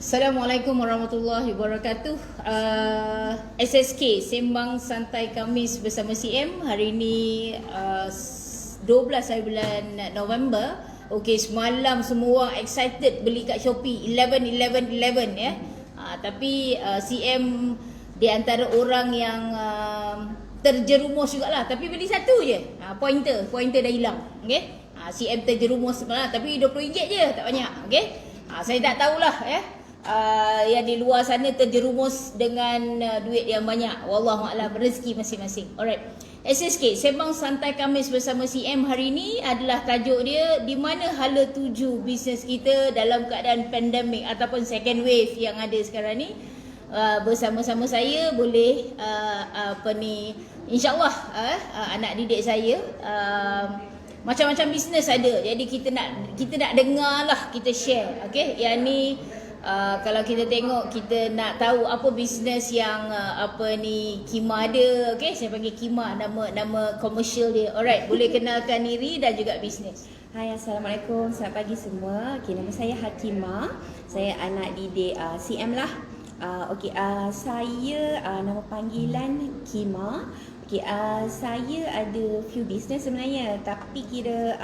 Assalamualaikum warahmatullahi wabarakatuh. SSK Sembang Santai Khamis bersama CM. Hari ini 12 hari bulan November. Okey, semalam semua excited beli kat Shopee 11 ya. Tapi CM di antara orang yang terjerumus jugalah, tapi beli satu je. Pointer dah hilang. Okey. CM terjerumus semalam tapi RM20 je, tak banyak. Okey. Saya tak tahulah ya. Yang di luar sana terjerumus dengan duit yang banyak. Wallahualam, rezeki masing-masing. Alright. SSK Sembang Santai Khamis bersama CM hari ini adalah tajuk dia, di mana hala tuju bisnes kita dalam keadaan pandemik ataupun second wave yang ada sekarang ni. Bersama-sama saya boleh insya-Allah anak didik saya macam-macam bisnes ada. Jadi kita nak dengar lah, kita share. Okey, yang ni kalau kita tengok, kita nak tahu apa bisnes yang Kima ada. Okey, saya panggil Kima, nama komersial dia. Alright, boleh kenalkan diri dan juga bisnes. Hai, Assalamualaikum, selamat pagi semua. Okay, nama saya Hakimah. Saya anak didik CM lah. Saya nama panggilan Kima. Okay, saya ada few business sebenarnya, tapi kira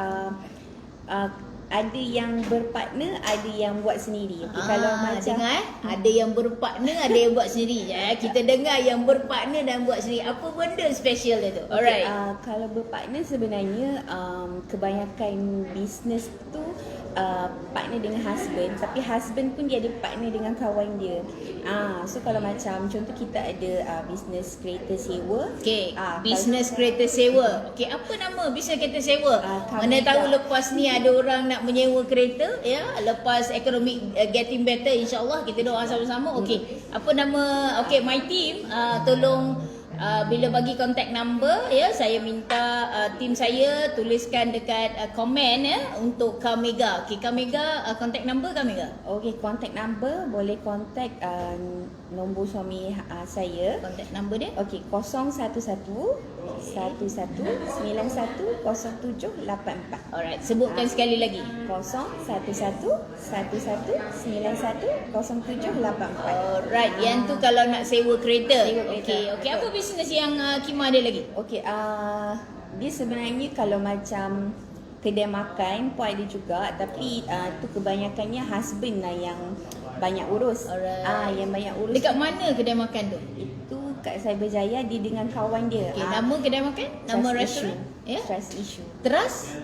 ada yang berpartner, ada yang buat sendiri. Okay, kalau macam dengar, ada yang berpartner, ada yang buat sendiri. Kita dengar yang berpartner dan buat sendiri. Apa benda special dia tu? Alright. Kalau berpartner sebenarnya kebanyakan bisnes tu partner dengan husband, tapi husband pun dia ada partner dengan kawan dia. So kalau macam contoh kita ada bisnes kereta sewa. Okey, bisnes kereta sewa. Okey, apa nama bisnes kereta sewa? Mana tahu lepas ni ada orang nak menyewa kereta ya, lepas ekonomi getting better, insya-Allah kita doa sama-sama. Okey, apa nama? Okey, my team tolong bila bagi contact number ya, saya minta tim saya tuliskan dekat komen ya untuk Kamega. Okey, Kamega, contact number Kamega. Okey, contact number boleh contact nombor suami saya. Contact number dia? Okey, 011-1191-0784. Alright, sebutkan sekali lagi. 011-1191-0784. Alright, yang tu kalau nak sewa kereta. Okey, apa bisnes yang Kima ada lagi? Okey, dia sebenarnya kalau macam kedai makan pun ada juga, tapi tu kebanyakannya husband lah yang banyak urus. Alright. Yang banyak urus. Dekat mana kedai makan tu? Itu kat Cyberjaya, dia dengan kawan dia. Okey, nama kedai makan? Nama restoran? Ya? Trust Issue. Trust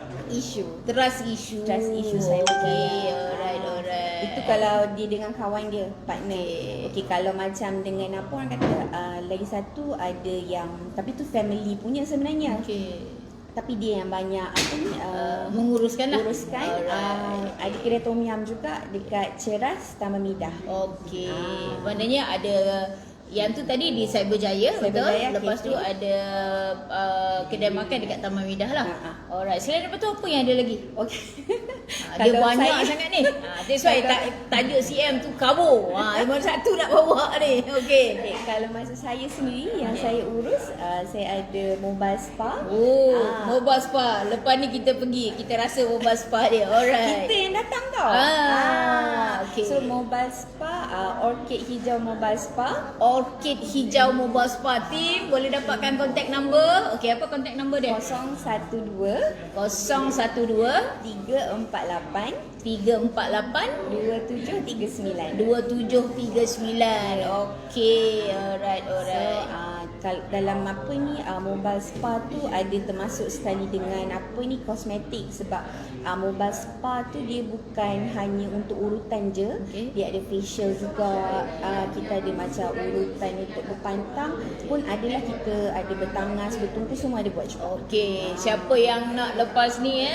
issue Cyberjaya. Okey, alright. Itu kalau dia dengan kawan dia, partner. Okey, kalau macam dengan apa orang kata, lagi satu ada yang, tapi tu family punya sebenarnya. Okey. Tapi dia yang banyak menguruskan lah. Ada kedai tom yum juga dekat Ceras, Taman Midah. Okey. Maknanya ada yang tu tadi di Cyberjaya, betul? Lepas tu ada kedai makan dekat Taman Midah lah. Alright. Selain daripada tu apa yang ada lagi? Okey. Dia banyak sangat ni. That's why tajuk CM tu kabur. Memang satu nak bawa ni. Okey. Kalau masa saya sendiri yang saya urus, saya ada mobile spa. Mobile spa. Lepas ni kita pergi, kita rasa mobile spa dia. Alright. Kita yang datang tau. Okay. So mobile spa, Orchid Hijau Mobile Spa. Orchid Hijau Mobile Spa team boleh dapatkan contact number. Okey, apa contact number dia? 012 348 2739. Okey, alright. So, dalam apa ni mobile spa tu ada termasuk sekali dengan kosmetik, sebab mobile spa tu dia bukan hanya untuk urutan je. Dia ada facial juga, kita ada macam urutan untuk berpantang pun adalah, kita ada bertangas, bertungku, semua ada buat juga. Okey, siapa yang nak lepas ni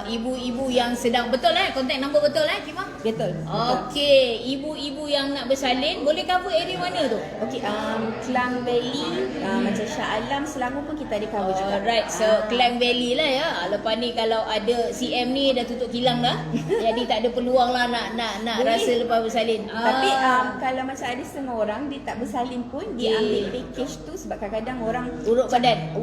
ibu-ibu yang sedang, betul contact number betul Kima? Betul. Okey, ibu-ibu yang nak bersalin boleh cover area mana tu? Okey, Klang Valley, macam Shah Alam, Selangor pun kita ada cover juga. Alright, so Klang Valley lah ya. Lepas ni kalau ada CM ni dah tutup kilang dah. Jadi tak ada peluang lah nak rasa lepas bersalin. Tapi kalau macam ada setengah orang dia tak bersalin pun, dia ambil package tu, sebab kadang-kadang orang urut badan.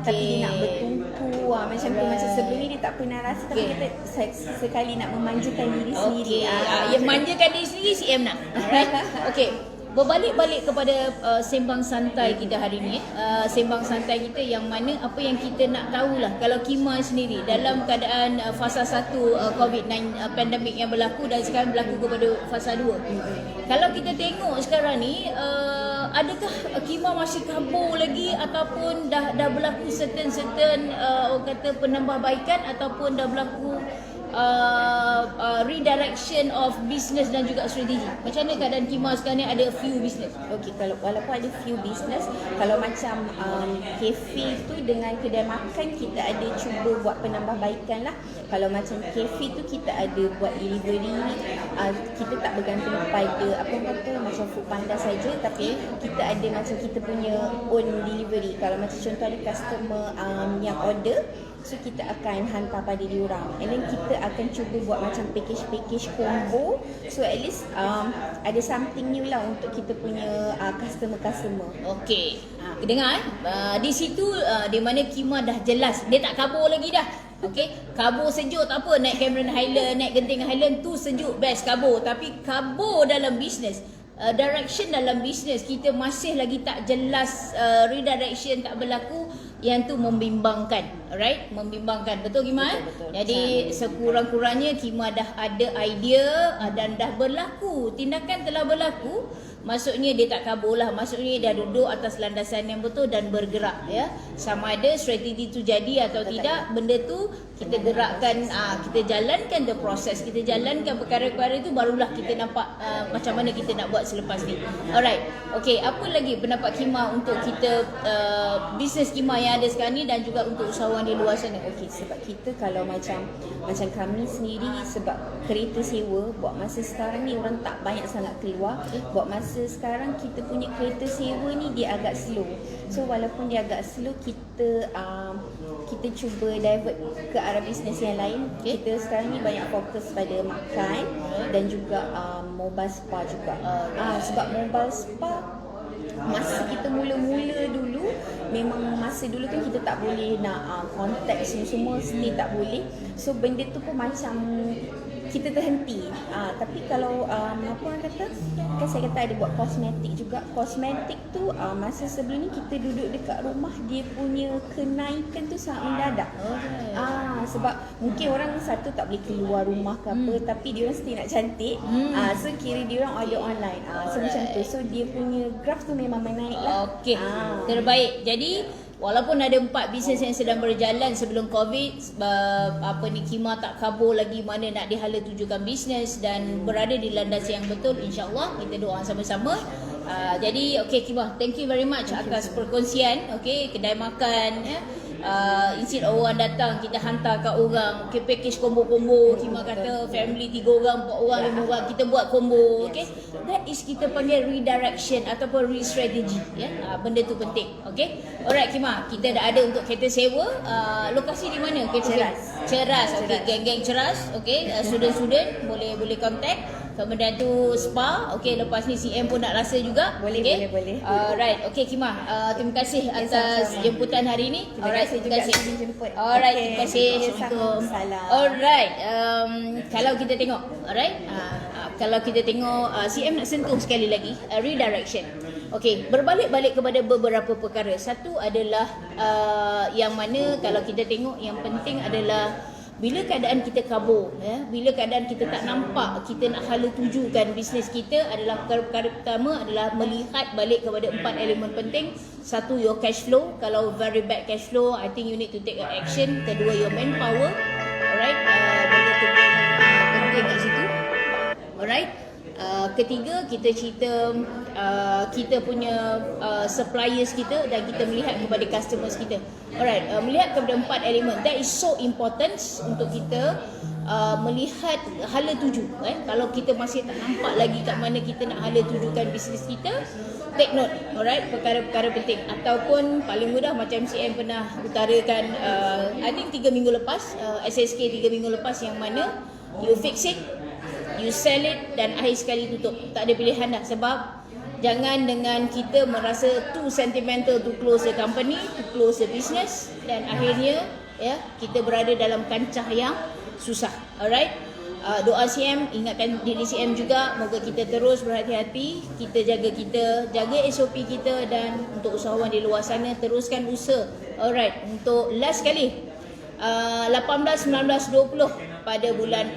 Tapi dia nak bertungku, macam tu. Macam sebelum ni dia tak pernah rasa, tapi Okay. kita sekali nak memanjakan diri sendiri. Okey, yang manjakan diri sendiri CM nak. Alright. Okey. Berbalik-balik kepada sembang santai kita hari ni. Sembang santai kita yang mana apa yang kita nak tahulah kalau Kima sendiri dalam keadaan fasa 1 COVID-19 pandemik yang berlaku dan sekarang berlaku kepada fasa 2. Kalau kita tengok sekarang ni adakah Kima masih kabur lagi ataupun dah berlaku certain orang kata penambahbaikan ataupun dah berlaku redirection of business dan juga strategi. Macam mana keadaan Kima sekarang ni, ada few business? Okey, kalau walaupun ada few business, kalau macam cafe tu dengan kedai makan kita ada cuba buat penambahbaikan lah. Kalau macam cafe tu kita ada buat delivery, kita tak bergantung pada apa kata macam Foodpanda saja, tapi kita ada macam kita punya own delivery. Kalau macam contoh ada customer yang order, so kita akan hantar pada diorang, and then kita akan cuba buat macam package combo, so at least ada something new lah untuk kita punya customer. Okey. Dengar di situ di mana Kima dah jelas dia tak kabur lagi dah. Okey, kabur sejuk tak apa, naik Cameron Highland, naik Genting Highland tu sejuk best kabur, tapi kabur dalam bisnes, direction dalam bisnes kita masih lagi tak jelas, redirection tak berlaku, yang tu membimbangkan. Alright, membimbangkan. Betul Kima? Betul. Jadi sekurang-kurangnya Kima dah ada idea dan dah berlaku, tindakan telah berlaku. Maksudnya dia tak kabur lah, maksudnya dia duduk atas landasan yang betul dan bergerak, ya. Sama ada strategi tu jadi atau tidak, benda tu kita gerakkan, kita jalankan the process, kita jalankan perkara-perkara itu, barulah kita nampak macam mana kita nak buat selepas ni. Alright. Okey, apa lagi pendapat Kima untuk kita bisnes Kima yang ada sekarang ni dan juga untuk usahawan di luar sana? Okey, sebab kita kalau macam kami sendiri, sebab kereta sewa buat masa sekarang ni orang tak banyak sangat keluar. Buat masa sekarang kita punya kereta sewa ni dia agak slow. So walaupun dia agak slow, kita cuba divert ke arah bisnes yang lain. Kita sekarang ni banyak fokus pada makan dan juga mobile spa juga. Sebab mobile spa masa kita mula-mula dulu, memang masa dulu kan kita tak boleh nak contact semua stay tak boleh. So benda tu pun macam kita terhenti. Tapi kalau apa orang kata, kan saya kata ada buat kosmetik juga. Kosmetik tu masa sebelum ni kita duduk dekat rumah, dia punya kenaikan tu sangat mendadak. Sebab mungkin orang satu tak boleh keluar rumah ke apa, tapi dia orang stay nak cantik. So kira dia orang order online. So macam tu. So dia punya graph tu memang menaik lah. Okey. Terbaik. Jadi walaupun ada 4 bisnes yang sedang berjalan sebelum COVID, Kima tak kabur lagi mana nak dihala tujukan bisnes dan berada di landasan yang betul, insya-Allah kita doa sama-sama. Jadi Kima, thank you very much atas perkongsian. Kedai makan, instead orang datang kita hantar kat orang, package combo-combo. Kima kata family 3 orang, 4 orang, 5 orang, kita buat combo. That is kita panggil redirection ataupun re-strategy, benda tu penting. Alright Kima, kita dah ada untuk kereta sewa. Lokasi di mana? Ceras. Geng-geng Ceras. Student-student boleh contact. Kemudian tu spa. Lepas ni CM pun nak rasa juga. Boleh. Alright. Kima, terima kasih atas jemputan hari ini. Terima kasih jemput. Alright, terima kasih. Assalamualaikum. Salam. Alright. Kalau kita tengok, kalau kita tengok CM nak sentuh sekali lagi redirection. Berbalik-balik kepada beberapa perkara. Satu adalah yang mana kalau kita tengok yang penting adalah bila keadaan kita kabur, bila keadaan kita tak nampak kita nak hala tujukan bisnes kita, adalah perkara pertama adalah melihat balik kepada 4 elemen penting. Satu, your cash flow. Kalau very bad cash flow, I think you need to take an action. Kedua, your manpower. Alright, benda tu penting kat situ. Alright. Ketiga, kita cerita kita punya suppliers kita dan kita melihat kepada customers kita. Alright, melihat kepada 4 elemen. That is so important untuk kita melihat hala tuju. Kalau kita masih tak nampak lagi kat mana kita nak hala tujukan bisnes kita, take note. Alright, perkara-perkara penting. Ataupun paling mudah macam CM pernah utarakan I think 3 minggu lepas, SSK 3 minggu lepas, yang mana you fix it, you sell it, dan akhir sekali tutup. Tak ada pilihan dah. Sebab jangan dengan kita merasa too sentimental to close the company, to close the business, dan akhirnya ya, kita berada dalam kancah yang susah. Alright. Doa CM, ingatkan diri CM juga, moga kita terus berhati-hati, kita jaga SOP kita, dan untuk usahawan di luar sana teruskan usaha. Alright, untuk last kali 18, 19, 20 pada bulan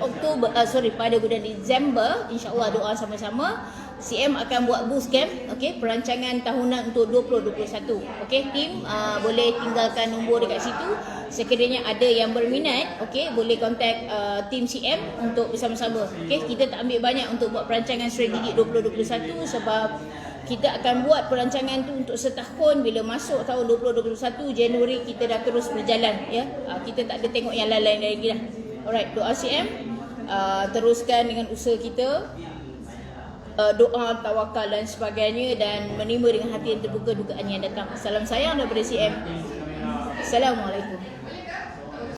pada bulan Disember, insya-Allah doa sama-sama. CM akan buat booth camp, okey, perancangan tahunan untuk 2021. Okey, tim boleh tinggalkan nombor dekat situ. Sekiranya ada yang berminat, okey, boleh kontak tim CM untuk bersama-sama. Okey, kita tak ambil banyak untuk buat perancangan strategi 2021 sebab kita akan buat perancangan tu untuk setahun. Bila masuk tahun 2021 Januari kita dah terus berjalan, ya. Kita tak ada tengok yang lain-lain lagi dah. Alright, doa CM, teruskan dengan usaha kita. Doa, tawakal dan sebagainya, dan menerima dengan hati yang terbuka dugaan yang datang. Salam sayang daripada CM. Assalamualaikum.